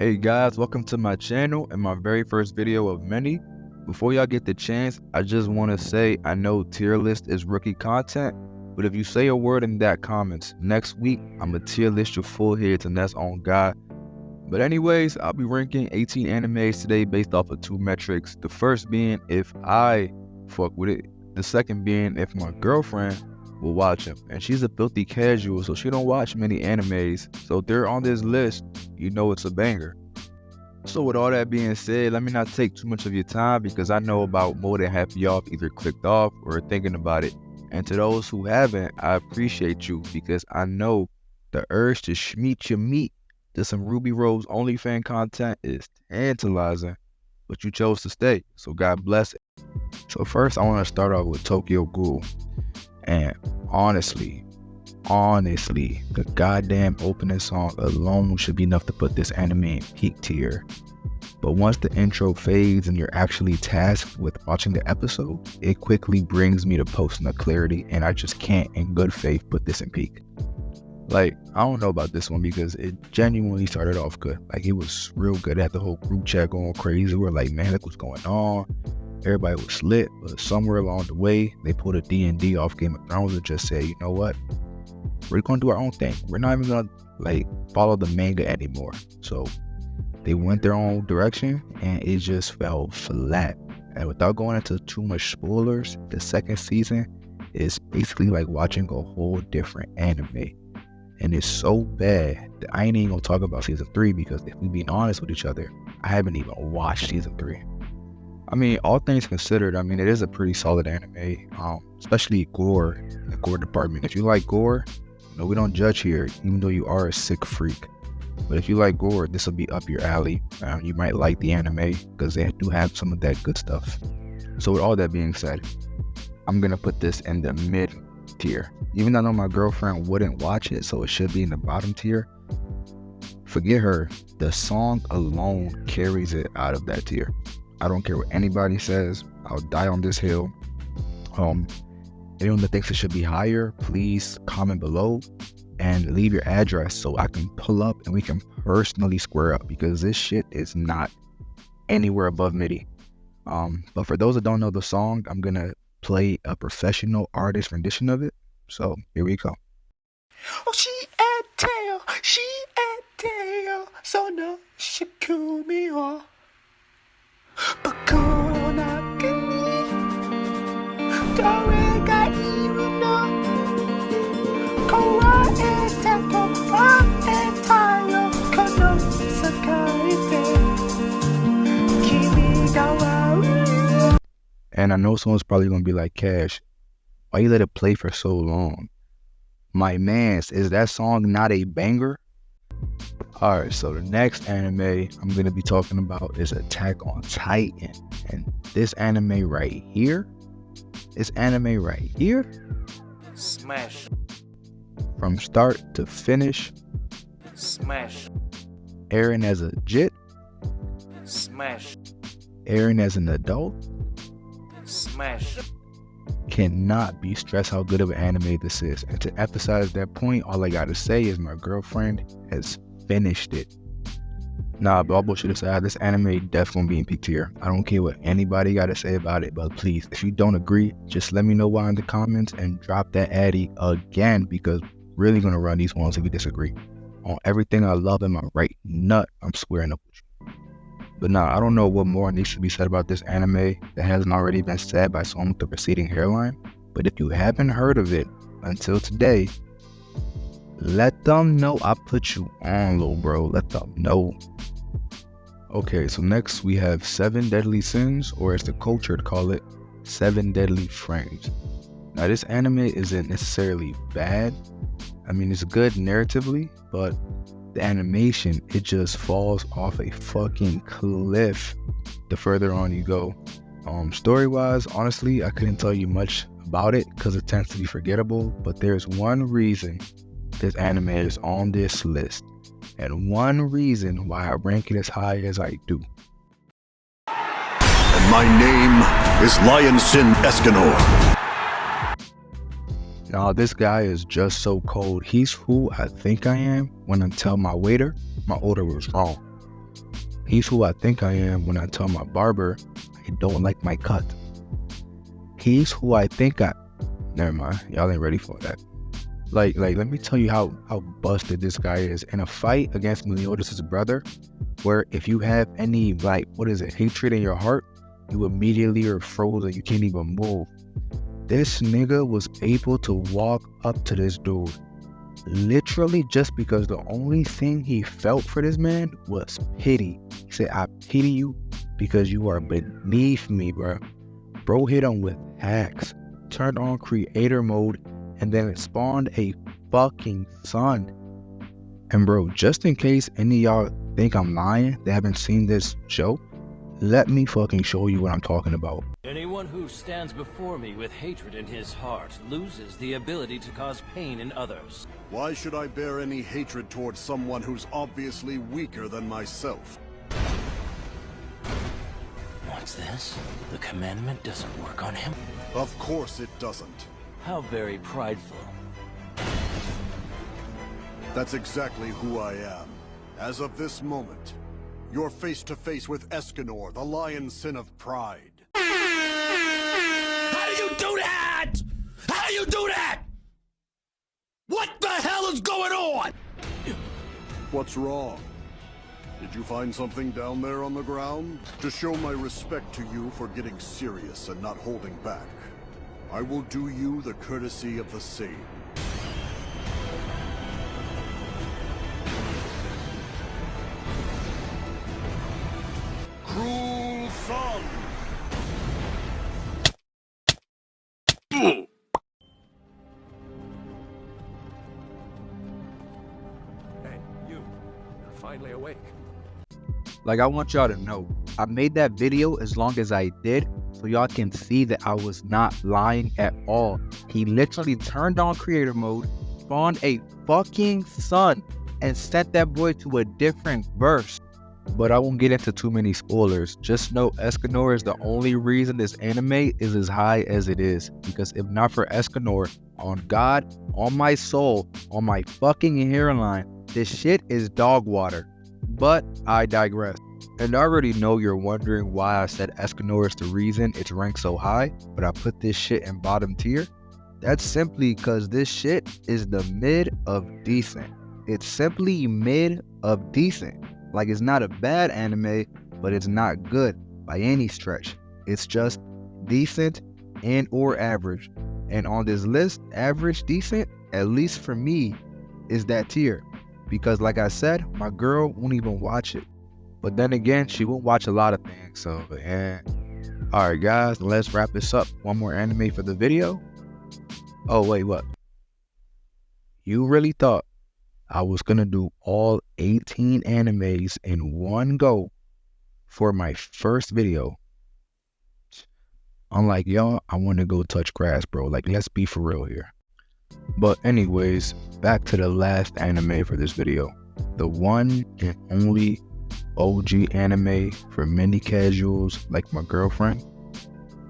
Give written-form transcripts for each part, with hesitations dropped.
Hey guys, welcome to my channel and my very first video of many. Before y'all get the chance, I just want to say I know tier list is rookie content, but if you say a word in that comments, next week I'ma tier list your full hits and that's on God. But anyways, I'll be ranking 18 animes today based off of two metrics. The first being if I fuck with it. The second being if my girlfriend will watch them. And she's a filthy casual, so she don't watch many animes. So if they're on this list, you know it's a banger. So with all that being said, let me not take too much of your time because I know about more than half of y'all have either clicked off or are thinking about it. And to those who haven't, I appreciate you because I know the urge to schmeat your meat to some Ruby Rose OnlyFans content is tantalizing, but you chose to stay, so God bless it. So first I want to start off with Tokyo Ghoul. And honestly, the goddamn opening song alone should be enough to put this anime in peak tier. But once the intro fades and you're actually tasked with watching the episode, it quickly brings me to post-nut clarity, and I just can't in good faith put this in peak. Like, I don't know about this one because it genuinely started off good. Like, it was real good. It had the whole group chat going crazy. We're like, man, look what's going on. Everybody was lit, but somewhere along the way, they pulled a D&D off Game of Thrones and just said, you know what? We're going to do our own thing. We're not even going to follow the manga anymore. So they went their own direction and it just fell flat. And without going into too much spoilers, the second season is basically like watching a whole different anime. And it's so bad that I ain't even going to talk about season 3 because if we being honest with each other, I haven't even watched season 3. I mean, all things considered, I mean, it is a pretty solid anime, especially gore, the gore department. If you like gore, you know, we don't judge here, even though you are a sick freak. But if you like gore, this will be up your alley. You might like the anime because they do have some of that good stuff. So with all that being said, I'm going to put this in the mid tier. Even though I know my girlfriend wouldn't watch it, so it should be in the bottom tier. Forget her. The song alone carries it out of that tier. I don't care what anybody says. I'll die on this hill. Anyone that thinks it should be higher, please comment below and leave your address so I can pull up and we can personally square up because this shit is not anywhere above MIDI. But for those that don't know the song, I'm gonna play a professional artist rendition of it. So here we go. Oh, she at tail, so no, she cool me off. But and I know someone's probably gonna be like, Cash, why you let it play for so long? My mans, is that song not a banger? Alright, so the next anime I'm going to be talking about is Attack on Titan. And this anime right here, smash. From start to finish, Smash. Eren as a jit, Smash. Eren as an adult, Smash. cannot be stressed how good of an anime this is. And to emphasize that point, all I gotta say is my girlfriend has finished it. Nah, but all bullshit aside, this anime definitely gonna be in peak tier. I don't care what anybody gotta say about it, but please, if you don't agree, just let me know why in the comments and drop that addy again because we're really gonna run these ones if we disagree. On everything I love in my right nut, I'm squaring up with you. But nah, I don't know what more needs to be said about this anime that hasn't already been said by someone with the receding hairline. But if you haven't heard of it until today, let them know I put you on, little bro. Let them know. Okay, so next we have 7 Deadly Sins, or as the culture would call it, 7 Deadly Frames. Now this anime isn't necessarily bad. I mean, it's good narratively, but the animation, it just falls off a fucking cliff the further on you go. Story-wise, honestly, I couldn't tell you much about it because it tends to be forgettable, but there's one reason this anime is on this list, and one reason why I rank it as high as I do. And my name is Lion Sin Escanor. Now this guy is just so cold. He's who I think I am when I tell my waiter my order was wrong. He's who I think I am when I tell my barber I don't like my cut. He's who I think I... Never mind, y'all ain't ready for that. Like, let me tell you how busted this guy is. In a fight against Meliodas' brother, where if you have any, hatred in your heart, you immediately are frozen, you can't even move. This nigga was able to walk up to this dude, literally just because the only thing he felt for this man was pity. He said, I pity you because you are beneath me, bro. Bro hit him with hacks, turned on creator mode, and then it spawned a fucking son. And bro, just in case any of y'all think I'm lying, they haven't seen this show, let me fucking show you what I'm talking about. Anyone who stands before me with hatred in his heart loses the ability to cause pain in others. Why should I bear any hatred towards someone who's obviously weaker than myself? What's this? The commandment doesn't work on him? Of course it doesn't. How very prideful. That's exactly who I am. As of this moment, you're face to face with Escanor, the lion sin of pride. How do you do that? How do you do that? What the hell is going on? What's wrong? Did you find something down there on the ground? To show my respect to you for getting serious and not holding back, I will do you the courtesy of the same. Cruel son! Hey, you're finally awake. Like, I want y'all to know, I made that video as long as I did so y'all can see that I was not lying at all. He literally turned on creator mode, spawned a fucking son, and sent that boy to a different verse. But I won't get into too many spoilers. Just know Escanor is the only reason this anime is as high as it is. Because if not for Escanor, on God, on my soul, on my fucking hairline, this shit is dog water. But I digress. And I already know you're wondering why I said Escanor is the reason it's ranked so high, but I put this shit in bottom tier. That's simply because this shit is the mid of decent. It's simply mid of decent. Like, it's not a bad anime, but it's not good by any stretch. It's just decent and or average. And on this list, average, decent, at least for me, is that tier. Because like I said, my girl won't even watch it. But then again, she won't watch a lot of things, so yeah. Alright guys, let's wrap this up. One more anime for the video. Oh wait, what? You really thought I was gonna do all 18 animes in one go for my first video? Unlike y'all, I want to go touch grass, bro. Like, let's be for real here. But anyways, back to the last anime for this video. The one and only OG anime for many casuals like my girlfriend,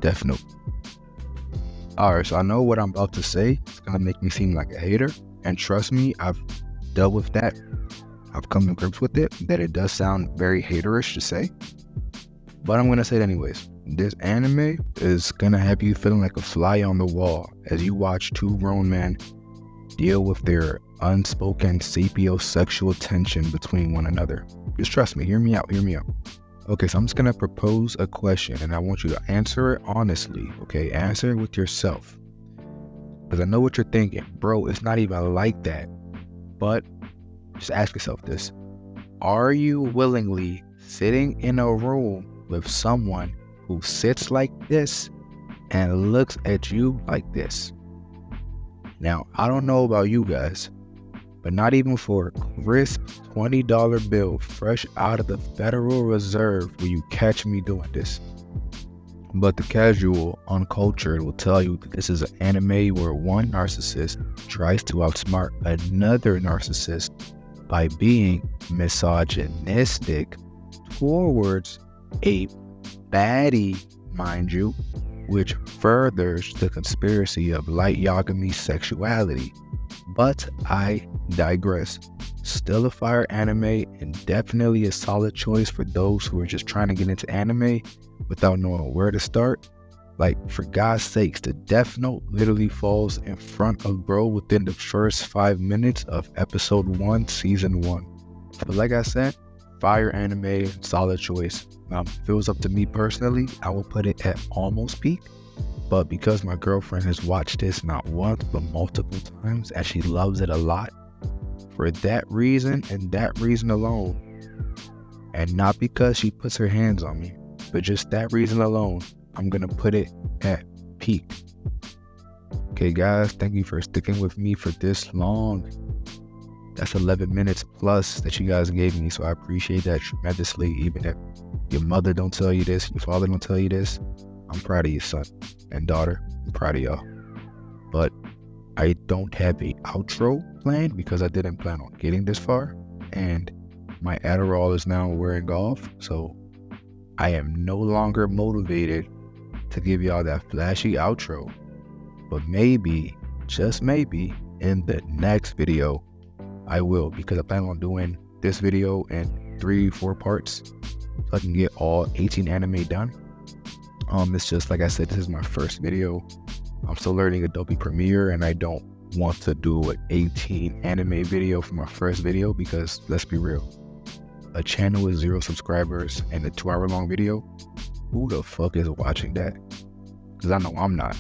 Death Note. Alright, so I know what I'm about to say. It's gonna make me seem like a hater. And trust me, I've dealt with that. I've come to grips with it, that it does sound very haterish to say. But I'm gonna say it anyways. This anime is gonna have you feeling like a fly on the wall as you watch two grown men deal with their unspoken sapiosexual tension between one another. Just trust me, hear me out. Okay, so I'm just gonna propose a question and I want you to answer it honestly, okay? Answer it with yourself. Because I know what you're thinking. Bro, it's not even like that. But just ask yourself this. Are you willingly sitting in a room with someone who sits like this and looks at you like this? Now, I don't know about you guys, but not even for a crisp $20 bill fresh out of the Federal Reserve will you catch me doing this. But the casual, uncultured will tell you that this is an anime where one narcissist tries to outsmart another narcissist by being misogynistic towards a baddie, mind you, which furthers the conspiracy of light yagami sexuality. But I digress. Still a fire anime and definitely a solid choice for those who are just trying to get into anime without knowing where to start. Like, for God's sakes, the Death Note literally falls in front of bro within the first 5 minutes of episode 1, season 1. But like I said, fire anime, solid choice. If it was up to me personally, I would put it at almost peak. But because my girlfriend has watched this not once, but multiple times, and she loves it a lot, for that reason and that reason alone, and not because she puts her hands on me, but just that reason alone, I'm gonna put it at peak. Okay guys, thank you for sticking with me for this long. That's 11 minutes plus that you guys gave me, so I appreciate that tremendously. Even if your mother don't tell you this, your father don't tell you this, I'm proud of you, son and daughter. I'm proud of y'all. But I don't have a outro planned because I didn't plan on getting this far, and my Adderall is now wearing off, so I am no longer motivated to give y'all that flashy outro. But maybe, just maybe, in the next video, I will, because I plan on doing this video in 3-4 parts so I can get all 18 anime done. It's just, like I said, this is my first video. I'm still learning Adobe Premiere, and I don't want to do an 18 anime video for my first video because, let's be real, a channel with 0 subscribers and a 2-hour long video, who the fuck is watching that? Because I know I'm not.